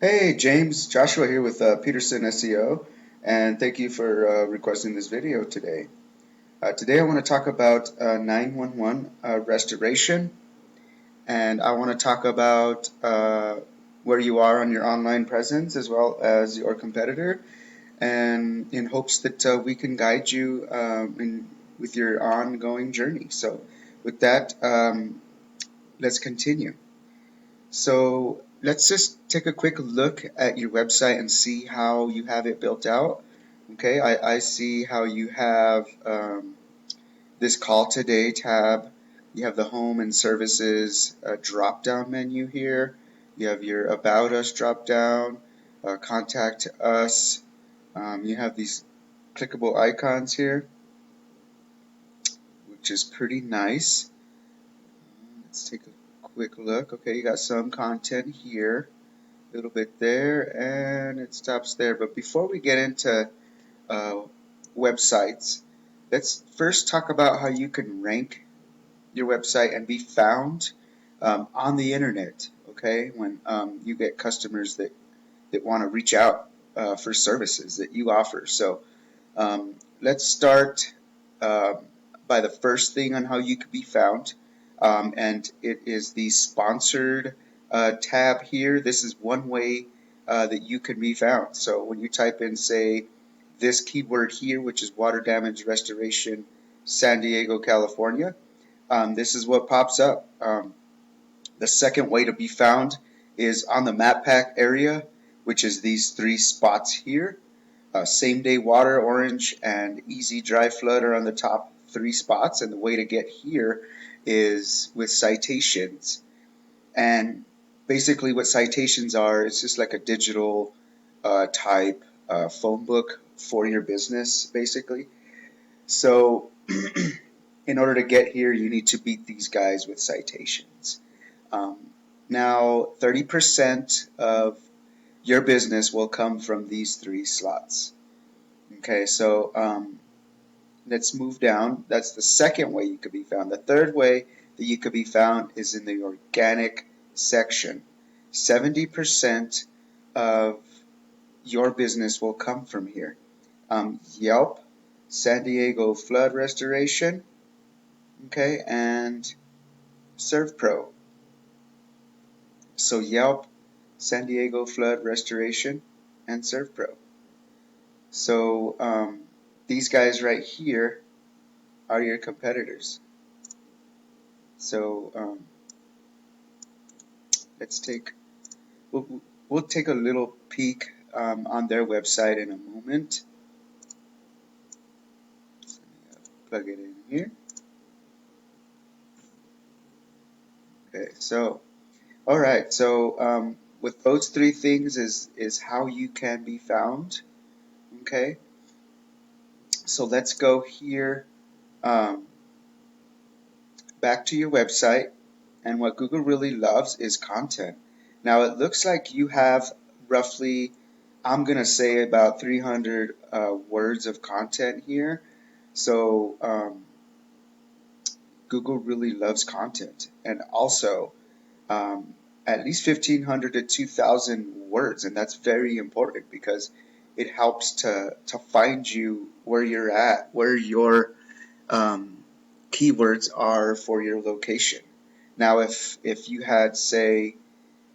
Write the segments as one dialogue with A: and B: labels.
A: Hey James, Joshua here with Peterson SEO, and thank you for requesting this video today. Today I want to talk about 911 restoration, and I want to talk about where you are on your online presence as well as your competitor, and in hopes that we can guide you with your ongoing journey. So, with that, let's continue. So let's just take a quick look at your website and see how you have it built out. Okay, I see how you have this call today tab. You have the home and services drop down menu here. You have your about us drop down, contact us. You have these clickable icons here, which is pretty nice. Let's take a quick look. Okay, you got some content here. Little bit there, and it stops there. But before we get into uh, websites, let's first talk about how you can rank your website and be found on the internet. Okay, when you get customers that want to reach out for services that you offer. So let's start uh, by the first thing on how you can be found, and it is the sponsored tab here. This is one way that you can be found. So when you type in, say, this keyword here, which is water damage restoration, San Diego, California, this is what pops up. The second way to be found is on the map pack area, which is these three spots here. Same day water, orange, and easy dry flood are on the top three spots. And the way to get here is with citations. And basically, what citations are, it's just like a digital type phone book for your business, basically. So, in order to get here, you need to beat these guys with citations. Um, Now, 30% of your business will come from these three slots. Okay, so let's move down. That's the second way you could be found. The third way that you could be found is in the organic section. 70% of your business will come from here. Yelp, San Diego flood restoration, okay, and ServPro. So Yelp, San Diego flood restoration, and ServPro. So these guys right here are your competitors. So let's take we'll take a little peek on their website in a moment. So plug it in here. Okay, so all right, so with those three things is how you can be found. Okay, so let's go here back to your website, and what Google really loves is content. Now it looks like you have roughly, I'm gonna say about 300 words of content here. So Google really loves content, and also um, at least 1,500 to 2,000 words, and that's very important because it helps to find you where you're at, where your um, keywords are for your location. Now, if you had, say,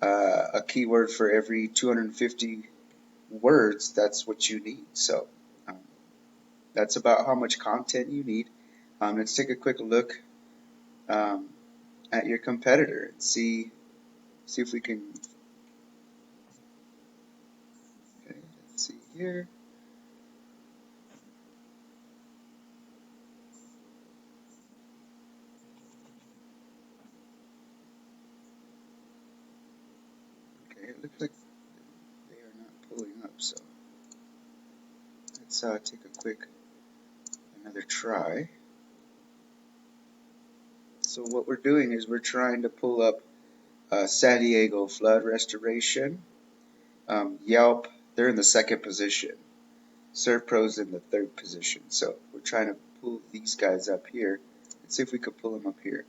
A: a keyword for every 250 words, that's what you need. So um, that's about how much content you need. Let's take a quick look um, at your competitor and see if we can. Okay, let's see here. Okay, it looks like they are not pulling up. So let's take a quick another try. So what we're doing is we're trying to pull up San Diego flood restoration. Yelp, they're in the second position. ServPro's in the third position. So we're trying to pull these guys up here. Let's see if we could pull them up here.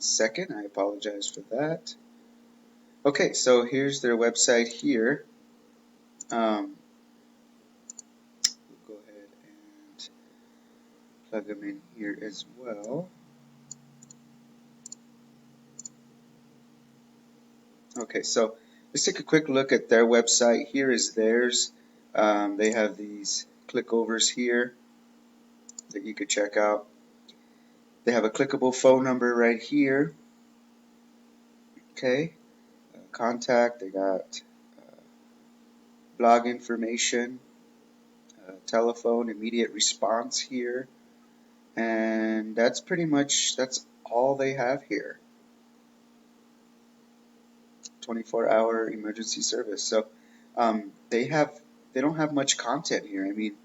A: second. I apologize for that. Okay, so here's their website here. We'll go ahead and plug them in here as well. Okay, so let's take a quick look at their website. Here is theirs. They have these clickovers here that you could check out. They have a clickable phone number right here. Okay, contact. They got blog information, telephone, immediate response here, and that's all they have here. 24-hour emergency service. So they don't have much content here. I mean,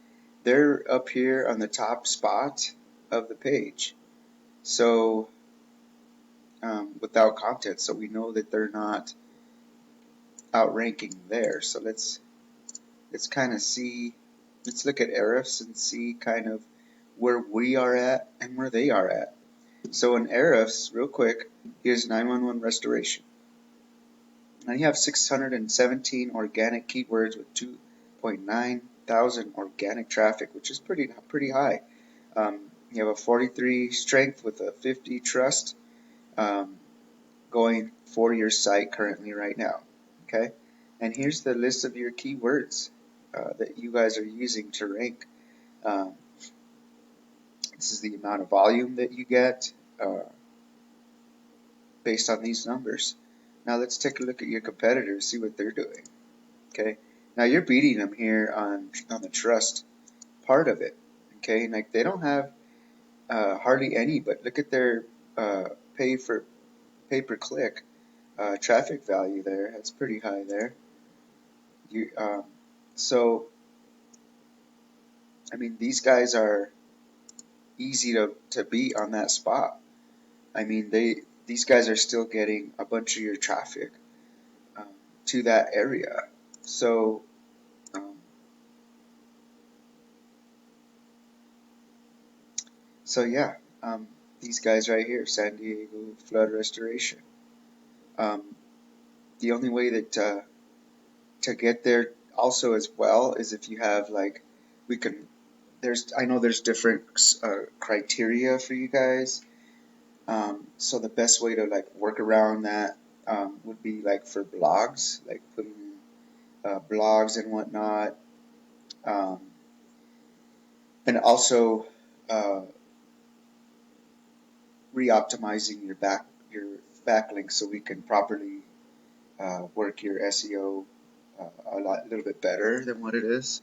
A: they're up here on the top spot of the page. So without content, so we know that they're not outranking there. So let's kind of see. Let's look at Ahrefs and see kind of where we are at and where they are at. So in Ahrefs, real quick, here's 911 restoration. Now you have 617 organic keywords with 2.9 thousand organic traffic, which is pretty high. You have a 43 strength with a 50 trust going for your site currently right now. Okay, and here's the list of your keywords that you guys are using to rank. This is the amount of volume that you get based on these numbers. Now let's take a look at your competitors, see what they're doing. Okay, now you're beating them here on the trust part of it. Okay, like they don't have hardly any, but look at their pay per click traffic value there. That's pretty high there. So I mean, these guys are easy to beat on that spot. I mean, these guys are still getting a bunch of your traffic to that area. So yeah, these guys right here, San Diego flood restoration. The only way that to get there also as well is if you have like I know there's different criteria for you guys. So the best way to like work around that would be like for blogs, like putting blogs and whatnot, and also re-optimizing your backlinks so we can properly work your SEO a little bit better than what it is,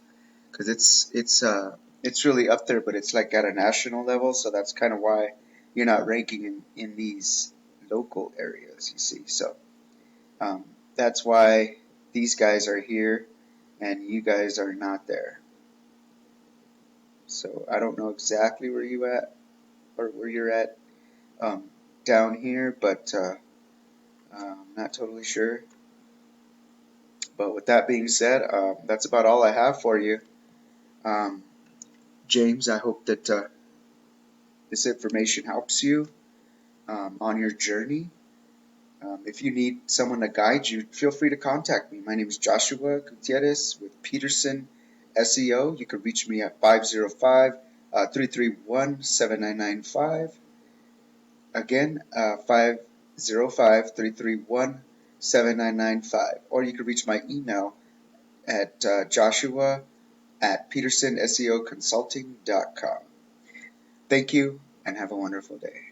A: because it's really up there, but it's like at a national level, so that's kind of why you're not ranking in these local areas, you see. So that's why these guys are here and you guys are not there. So I don't know exactly where you at or where you're at down here, but I'm not totally sure. But with that being said, that's about all I have for you. James, I hope that this information helps you on your journey. If you need someone to guide you, feel free to contact me. My name is Joshua Gutierrez with Peterson SEO. You can reach me at 505-331-7995. Again, 505-331-7995. Or you can reach my email at joshua@petersonseoconsulting.com. Thank you and have a wonderful day.